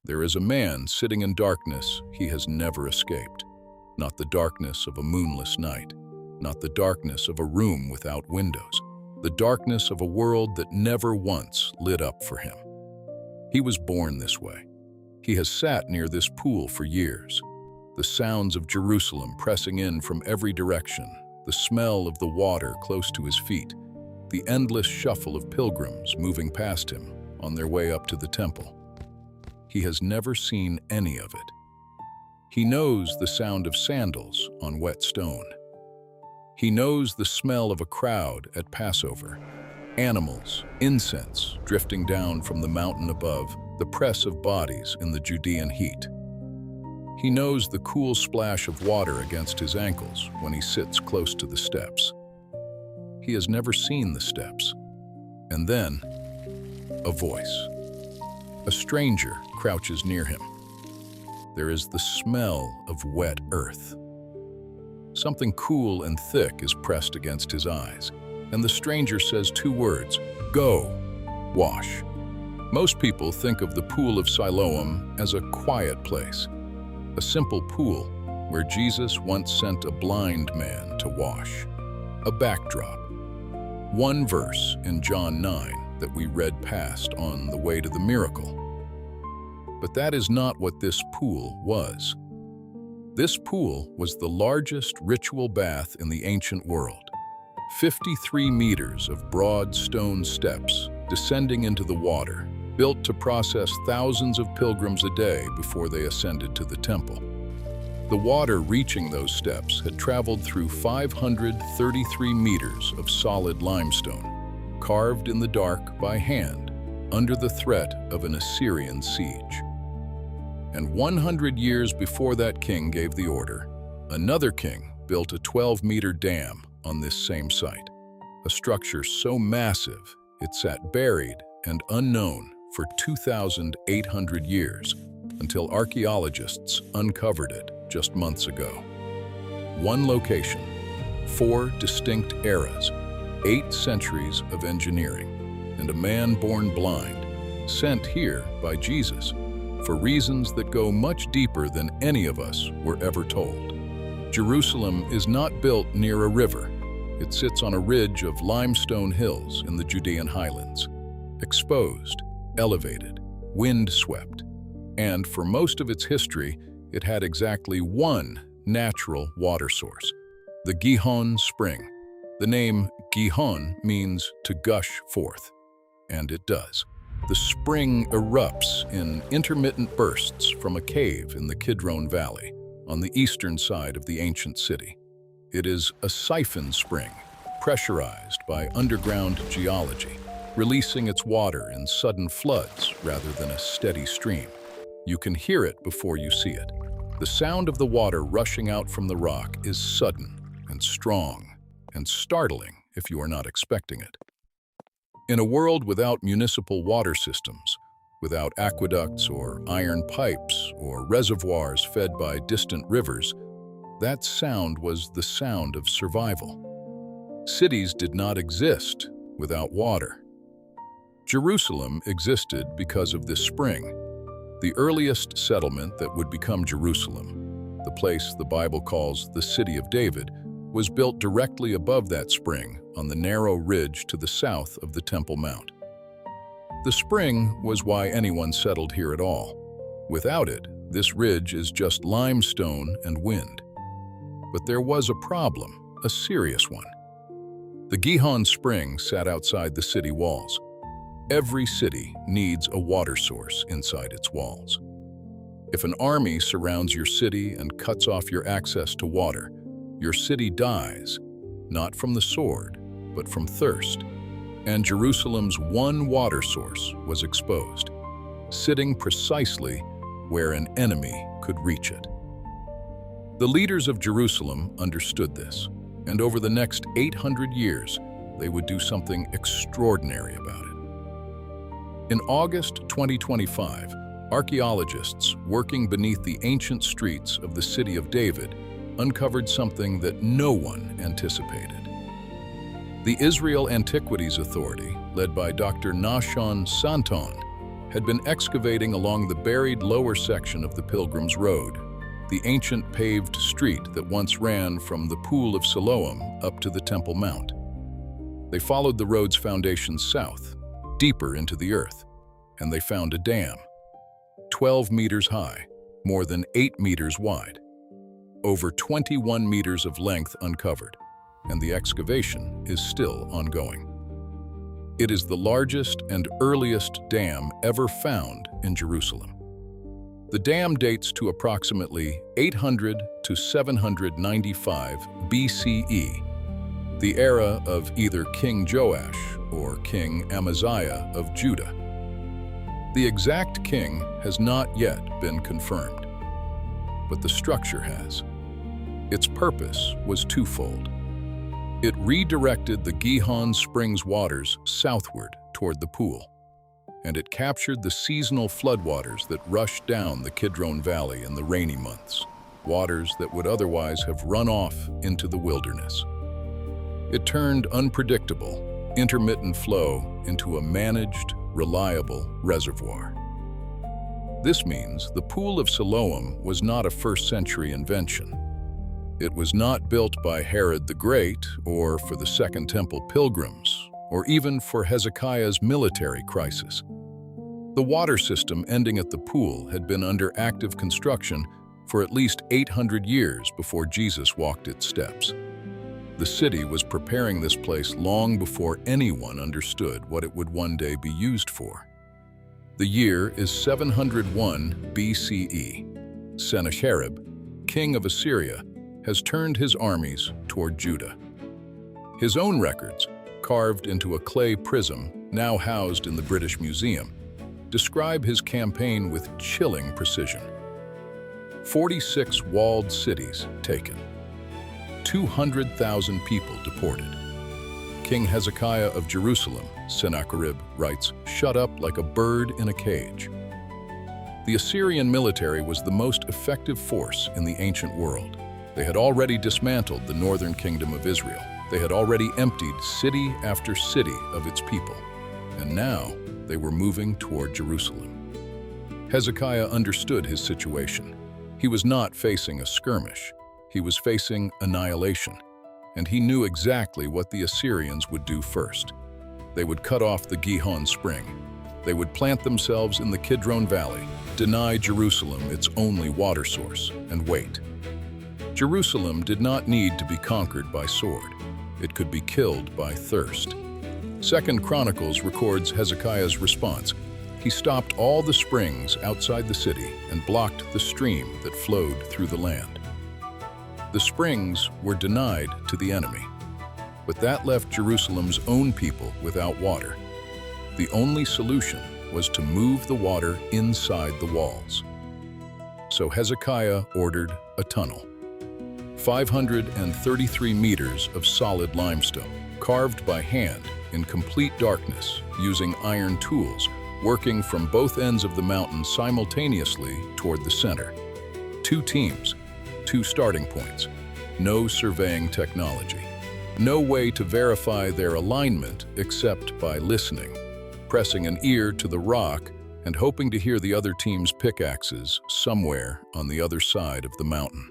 There is a man sitting in darkness he has never escaped. Not the darkness of a moonless night, not the darkness of a room without windows, the darkness of a world that never once lit up for him. He was born this way. He has sat near this pool for years. The sounds of Jerusalem pressing in from every direction, the smell of the water close to his feet, the endless shuffle of pilgrims moving past him on their way up to the temple. He has never seen any of it. He knows the sound of sandals on wet stone. He knows the smell of a crowd at Passover, animals, incense drifting down from the mountain above, the press of bodies in the Judean heat. He knows the cool splash of water against his ankles when he sits close to the steps. He has never seen the steps. And then, a voice. A stranger crouches near him. There is the smell of wet earth. Something cool and thick is pressed against his eyes, and the stranger says two words, "Go, wash." Most people think of the Pool of Siloam as a quiet place, a simple pool where Jesus once sent a blind man to wash. A backdrop. One verse in John 9 that we read past on the way to the miracle. But that is not what this pool was. This pool was the largest ritual bath in the ancient world. 53 meters of broad stone steps descending into the water, built to process thousands of pilgrims a day before they ascended to the temple. The water reaching those steps had traveled through 533 meters of solid limestone, carved in the dark by hand, under the threat of an Assyrian siege. And 100 years before that king gave the order, another king built a 12-meter dam on this same site, a structure so massive it sat buried and unknown for 2,800 years until archaeologists uncovered it just months ago. One location, 4 distinct eras, 8 centuries of engineering, and a man born blind, sent here by Jesus for reasons that go much deeper than any of us were ever told. Jerusalem is not built near a river. It sits on a ridge of limestone hills in the Judean highlands, exposed, elevated, wind-swept, and for most of its history, it had exactly one natural water source, the Gihon spring. The name Gihon means to gush forth, and it does. The spring erupts in intermittent bursts from a cave in the Kidron Valley, on the eastern side of the ancient city. It is a siphon spring, pressurized by underground geology, releasing its water in sudden floods rather than a steady stream. You can hear it before you see it. The sound of the water rushing out from the rock is sudden and strong and startling if you are not expecting it. In a world without municipal water systems, without aqueducts or iron pipes or reservoirs fed by distant rivers, that sound was the sound of survival. Cities did not exist without water. Jerusalem existed because of this spring. The earliest settlement that would become Jerusalem, the place the Bible calls the City of David, was built directly above that spring on the narrow ridge to the south of the Temple Mount. The spring was why anyone settled here at all. Without it, this ridge is just limestone and wind. But there was a problem, a serious one. The Gihon spring sat outside the city walls. Every city needs a water source inside its walls. If an army surrounds your city and cuts off your access to water, your city dies, not from the sword, but from thirst. And Jerusalem's one water source was exposed, sitting precisely where an enemy could reach it. The leaders of Jerusalem understood this, and over the next 800 years, they would do something extraordinary about it. In August 2025, archaeologists working beneath the ancient streets of the City of David uncovered something that no one anticipated. The Israel Antiquities Authority, led by Dr. Nahshon Santon, had been excavating along the buried lower section of the Pilgrim's Road, the ancient paved street that once ran from the Pool of Siloam up to the Temple Mount. They followed the road's foundations south, deeper into the earth, and they found a dam, 12 meters high, more than 8 meters wide, over 21 meters of length uncovered, and the excavation is still ongoing. It is the largest and earliest dam ever found in Jerusalem. The dam dates to approximately 800 to 795 BCE, the era of either King Joash or King Amaziah of Judah. The exact king has not yet been confirmed, but the structure has. Its purpose was twofold. It redirected the Gihon Springs waters southward toward the pool, and it captured the seasonal floodwaters that rushed down the Kidron Valley in the rainy months, waters that would otherwise have run off into the wilderness. It turned unpredictable, intermittent flow into a managed, reliable reservoir. This means the Pool of Siloam was not a first-century invention. It was not built by Herod the Great or for the Second Temple pilgrims, or even for Hezekiah's military crisis. The water system ending at the pool had been under active construction for at least 800 years before Jesus walked its steps. The city was preparing this place long before anyone understood what it would one day be used for. The year is 701 BCE. Sennacherib, king of Assyria, has turned his armies toward Judah. His own records, carved into a clay prism now housed in the British Museum, describe his campaign with chilling precision. 46 walled cities taken, 200,000 people deported. King Hezekiah of Jerusalem, Sennacherib, writes, "Shut up like a bird in a cage." The Assyrian military was the most effective force in the ancient world. They had already dismantled the northern kingdom of Israel. They had already emptied city after city of its people. And now they were moving toward Jerusalem. Hezekiah understood his situation. He was not facing a skirmish. He was facing annihilation. And he knew exactly what the Assyrians would do first. They would cut off the Gihon Spring. They would plant themselves in the Kidron Valley, deny Jerusalem its only water source, and wait. Jerusalem did not need to be conquered by sword. It could be killed by thirst. 2 Chronicles records Hezekiah's response. He stopped all the springs outside the city and blocked the stream that flowed through the land. The springs were denied to the enemy, but that left Jerusalem's own people without water. The only solution was to move the water inside the walls. So Hezekiah ordered a tunnel. 533 meters of solid limestone, carved by hand in complete darkness, using iron tools, working from both ends of the mountain simultaneously toward the center. 2 teams, 2 starting points, no surveying technology, no way to verify their alignment except by listening, pressing an ear to the rock and hoping to hear the other team's pickaxes somewhere on the other side of the mountain.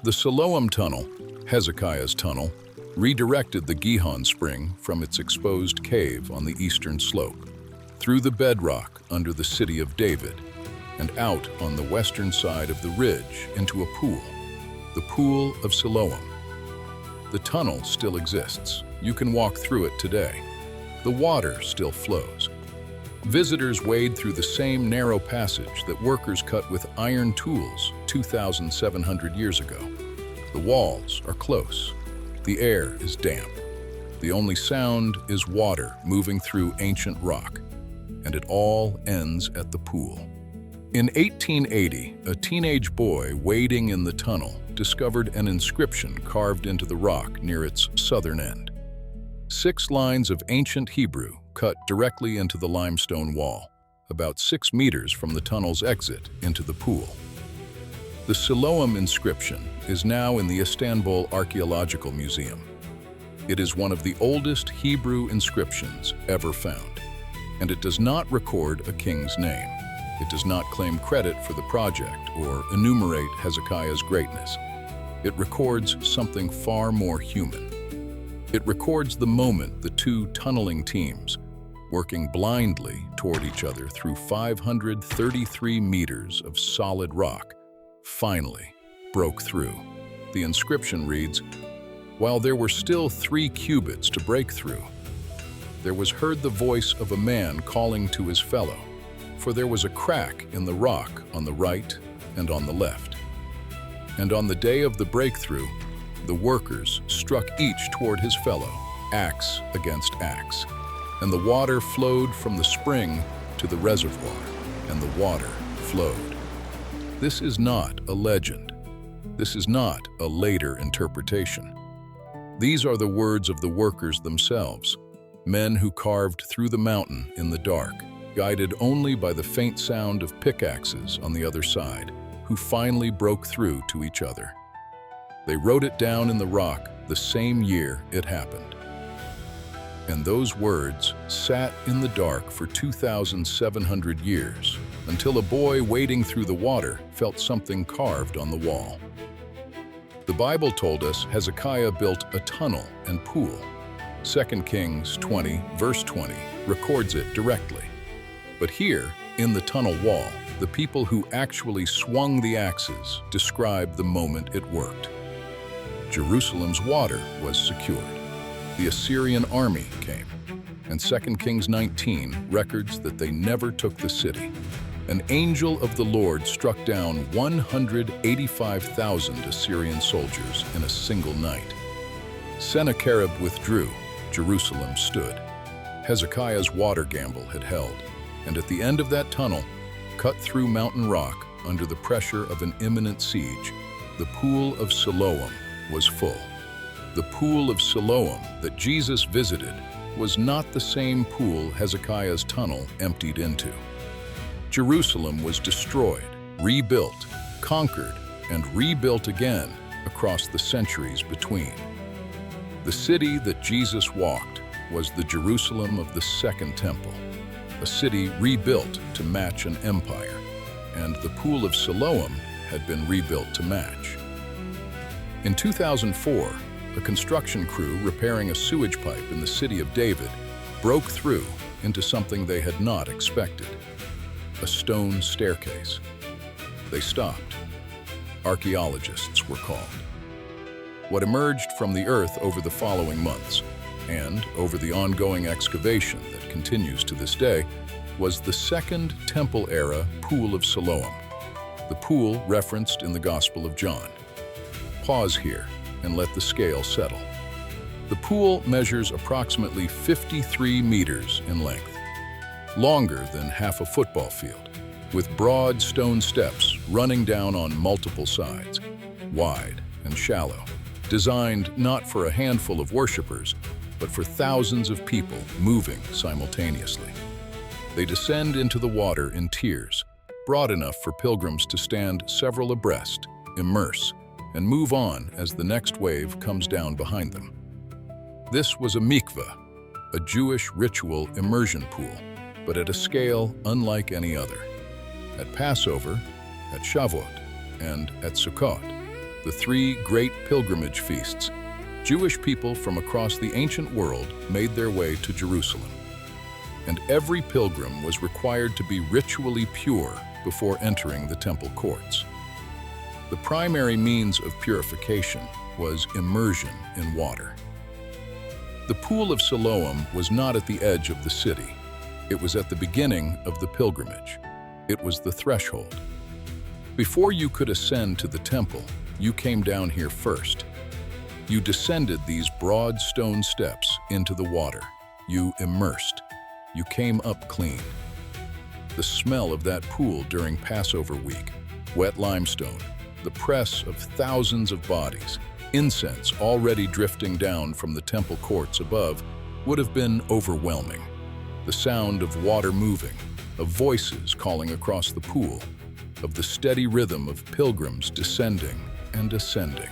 The Siloam Tunnel, Hezekiah's tunnel, redirected the Gihon Spring from its exposed cave on the eastern slope, through the bedrock under the city of David, and out on the western side of the ridge into a pool, the Pool of Siloam. The tunnel still exists. You can walk through it today. The water still flows. Visitors wade through the same narrow passage that workers cut with iron tools 2,700 years ago. The walls are close. The air is damp. The only sound is water moving through ancient rock, and it all ends at the pool. In 1880, a teenage boy wading in the tunnel discovered an inscription carved into the rock near its southern end. 6 lines of ancient Hebrew cut directly into the limestone wall, about 6 meters from the tunnel's exit into the pool. The Siloam inscription is now in the Istanbul Archaeological Museum. It is one of the oldest Hebrew inscriptions ever found. And it does not record a king's name. It does not claim credit for the project or enumerate Hezekiah's greatness. It records something far more human. It records the moment the two tunneling teams, working blindly toward each other through 533 meters of solid rock, finally broke through. The inscription reads, "While there were still 3 cubits to break through, there was heard the voice of a man calling to his fellow, for there was a crack in the rock on the right and on the left. And on the day of the breakthrough, the workers struck each toward his fellow, axe against axe. And the water flowed from the spring to the reservoir, and the water flowed." This is not a legend. This is not a later interpretation. These are the words of the workers themselves, men who carved through the mountain in the dark, guided only by the faint sound of pickaxes on the other side, who finally broke through to each other. They wrote it down in the rock the same year it happened. And those words sat in the dark for 2,700 years, until a boy wading through the water felt something carved on the wall. The Bible told us Hezekiah built a tunnel and pool. 2 Kings 20, verse 20, records it directly. But here, in the tunnel wall, the people who actually swung the axes describe the moment it worked. Jerusalem's water was secured. The Assyrian army came, and 2 Kings 19 records that they never took the city. An angel of the Lord struck down 185,000 Assyrian soldiers in a single night. Sennacherib withdrew, Jerusalem stood. Hezekiah's water gamble had held, and at the end of that tunnel, cut through mountain rock under the pressure of an imminent siege, the Pool of Siloam was full. The Pool of Siloam that Jesus visited was not the same pool Hezekiah's tunnel emptied into. Jerusalem was destroyed, rebuilt, conquered, and rebuilt again across the centuries between. The city that Jesus walked was the Jerusalem of the Second Temple, a city rebuilt to match an empire, and the Pool of Siloam had been rebuilt to match. In 2004, a construction crew repairing a sewage pipe in the city of David broke through into something they had not expected: a stone staircase. They stopped. Archaeologists were called. What emerged from the earth over the following months, and over the ongoing excavation that continues to this day, was the Second Temple-era Pool of Siloam, the pool referenced in the Gospel of John. Pause here and let the scale settle. The pool measures approximately 53 meters in length, longer than half a football field, with broad stone steps running down on multiple sides, wide and shallow, designed not for a handful of worshipers, but for thousands of people moving simultaneously. They descend into the water in tiers, broad enough for pilgrims to stand several abreast, immerse, and move on as the next wave comes down behind them. This was a Mikvah, a Jewish ritual immersion pool, but at a scale unlike any other. At Passover, at Shavuot, and at Sukkot, the 3 great pilgrimage feasts, Jewish people from across the ancient world made their way to Jerusalem. And every pilgrim was required to be ritually pure before entering the temple courts. The primary means of purification was immersion in water. The Pool of Siloam was not at the edge of the city. It was at the beginning of the pilgrimage. It was the threshold. Before you could ascend to the temple, you came down here first. You descended these broad stone steps into the water. You immersed. You came up clean. The smell of that pool during Passover week, wet limestone, the press of thousands of bodies, incense already drifting down from the temple courts above, would have been overwhelming. The sound of water moving, of voices calling across the pool, of the steady rhythm of pilgrims descending and ascending.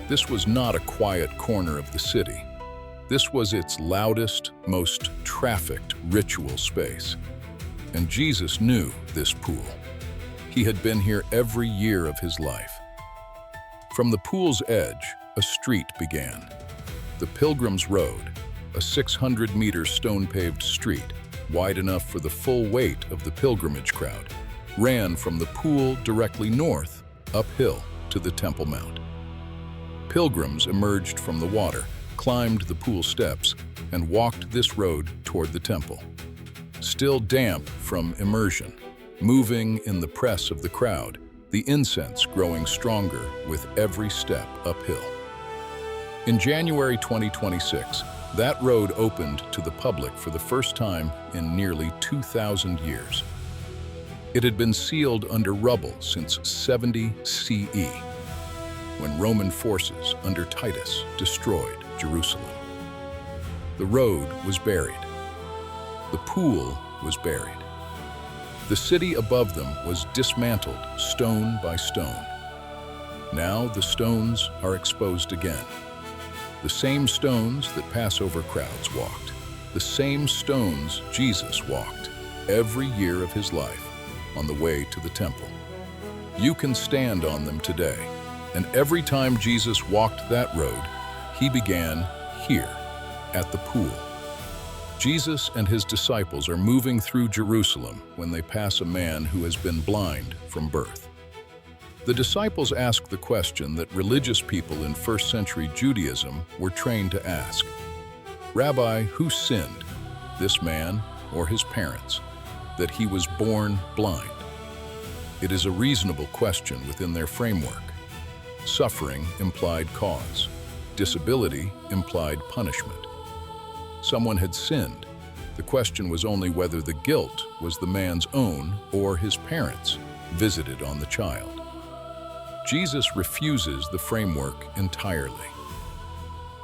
This was not a quiet corner of the city. This was its loudest, most trafficked ritual space. And Jesus knew this pool. He had been here every year of his life. From the pool's edge, a street began. The Pilgrim's Road, a 600-meter stone-paved street, wide enough for the full weight of the pilgrimage crowd, ran from the pool directly north, uphill to the Temple Mount. Pilgrims emerged from the water, climbed the pool steps, and walked this road toward the temple. Still damp from immersion, moving in the press of the crowd, the incense growing stronger with every step uphill. In January 2026, that road opened to the public for the first time in nearly 2,000 years. It had been sealed under rubble since 70 CE, when Roman forces under Titus destroyed Jerusalem. The road was buried. The pool was buried. The city above them was dismantled stone by stone. Now the stones are exposed again. The same stones that Passover crowds walked. The same stones Jesus walked every year of his life on the way to the temple. You can stand on them today. And every time Jesus walked that road, he began here, at the pool. Jesus and his disciples are moving through Jerusalem when they pass a man who has been blind from birth. The disciples ask the question that religious people in first-century Judaism were trained to ask. Rabbi, who sinned, this man or his parents, that he was born blind? It is a reasonable question within their framework. Suffering implied cause. Disability implied punishment. Someone had sinned. The question was only whether the guilt was the man's own or his parents' visited on the child. Jesus refuses the framework entirely.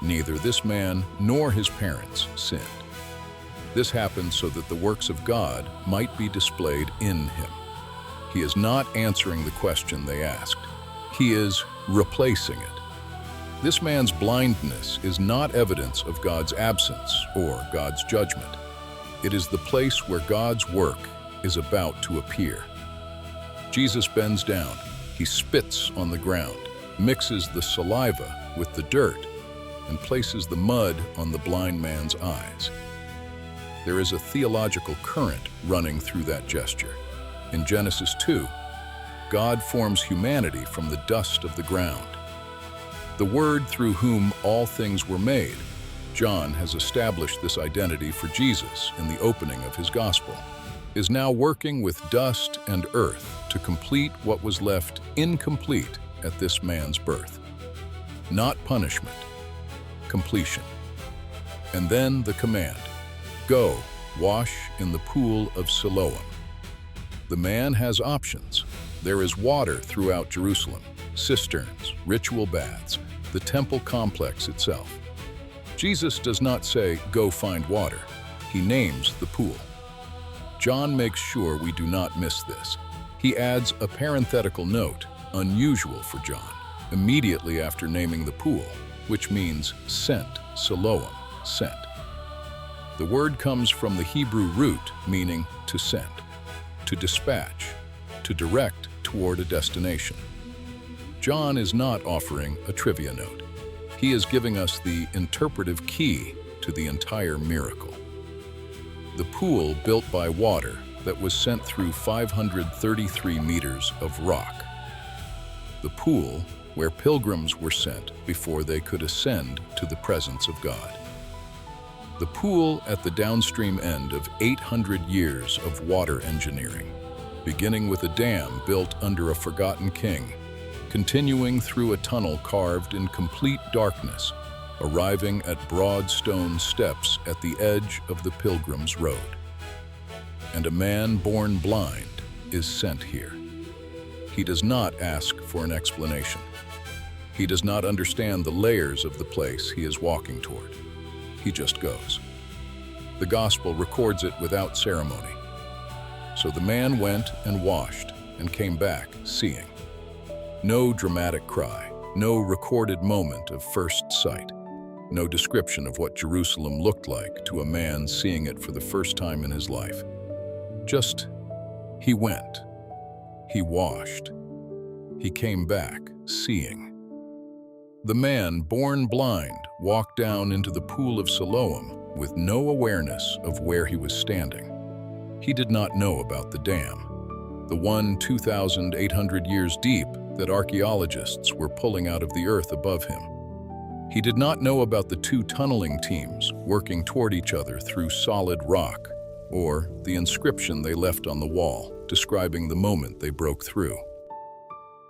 Neither this man nor his parents sinned. This happened so that the works of God might be displayed in him. He is not answering the question they asked. He is replacing it. This man's blindness is not evidence of God's absence or God's judgment. It is the place where God's work is about to appear. Jesus bends down. He spits on the ground, mixes the saliva with the dirt, and places the mud on the blind man's eyes. There is a theological current running through that gesture. In Genesis 2, God forms humanity from the dust of the ground. The Word through whom all things were made. John has established this identity for Jesus in the opening of his gospel, is now working with dust and earth to complete what was left incomplete at this man's birth. Not punishment, completion. And then the command, go, wash in the Pool of Siloam. The man has options. There is water throughout Jerusalem, cisterns, ritual baths, the temple complex itself. Jesus does not say, go find water. He names the pool. John makes sure we do not miss this. He adds a parenthetical note, unusual for John, immediately after naming the pool, which means sent, Siloam, sent. The word comes from the Hebrew root meaning to send, to dispatch, to direct toward a destination. John is not offering a trivia note. He is giving us the interpretive key to the entire miracle. The pool built by water that was sent through 533 meters of rock. The pool where pilgrims were sent before they could ascend to the presence of God. The pool at the downstream end of 800 years of water engineering, beginning with a dam built under a forgotten king, continuing through a tunnel carved in complete darkness, arriving at broad stone steps at the edge of the Pilgrim's Road. And a man born blind is sent here. He does not ask for an explanation. He does not understand the layers of the place he is walking toward. He just goes. The gospel records it without ceremony. So the man went and washed and came back seeing. No dramatic cry, no recorded moment of first sight. no description of what Jerusalem looked like to a man seeing it for the first time in his life. Just, he went, he washed, he came back, seeing. The man, born blind, walked down into the Pool of Siloam with no awareness of where he was standing. He did not know about the dam, the one 2,800 years deep that archaeologists were pulling out of the earth above him. He did not know about the two tunneling teams working toward each other through solid rock, or the inscription they left on the wall describing the moment they broke through.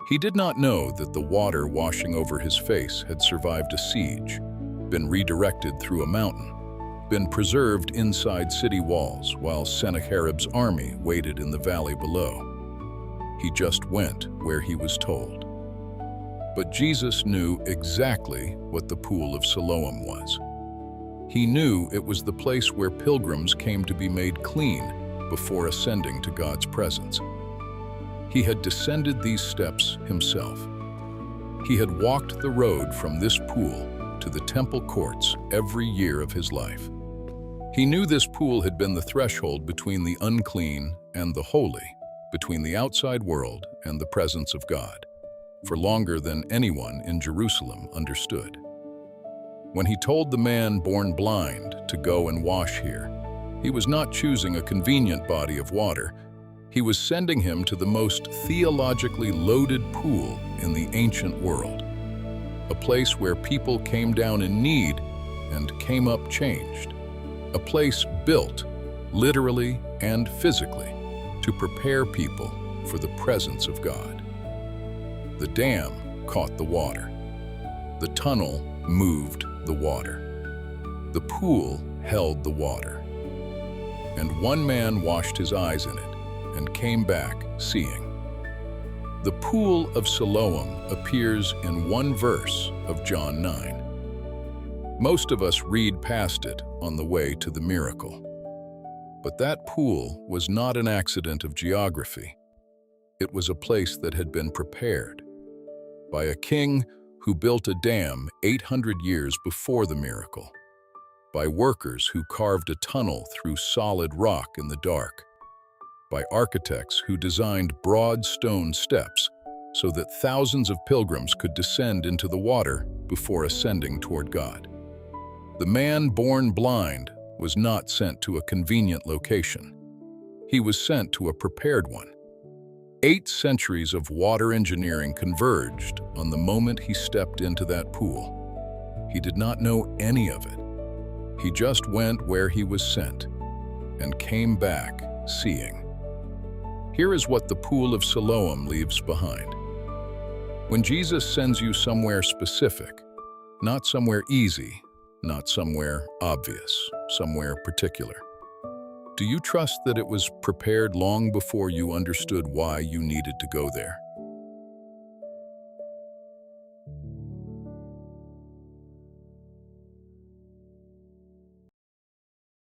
He did not know that the water washing over his face had survived a siege, been redirected through a mountain, been preserved inside city walls while Sennacherib's army waited in the valley below. He just went where he was told. But Jesus knew exactly what the Pool of Siloam was. He knew it was the place where pilgrims came to be made clean before ascending to God's presence. He had descended these steps himself. He had walked the road from this pool to the temple courts every year of his life. He knew this pool had been the threshold between the unclean and the holy, between the outside world and the presence of God, for longer than anyone in Jerusalem understood. When he told the man born blind to go and wash here, he was not choosing a convenient body of water. He was sending him to the most theologically loaded pool in the ancient world, a place where people came down in need and came up changed, a place built, literally and physically, to prepare people for the presence of God. The dam caught the water. The tunnel moved the water. The pool held the water. And one man washed his eyes in it and came back seeing. The Pool of Siloam appears in one verse of John 9. Most of us read past it on the way to the miracle. But that pool was not an accident of geography. It was a place that had been prepared by a king who built a dam 800 years before the miracle, by workers who carved a tunnel through solid rock in the dark, by architects who designed broad stone steps so that thousands of pilgrims could descend into the water before ascending toward God. The man born blind was not sent to a convenient location. He was sent to a prepared one. 8 centuries of water engineering converged on the moment he stepped into that pool. He did not know any of it. He just went where he was sent and came back seeing. Here is what the Pool of Siloam leaves behind. When Jesus sends you somewhere specific, not somewhere easy, not somewhere obvious, somewhere particular, do you trust that it was prepared long before you understood why you needed to go there?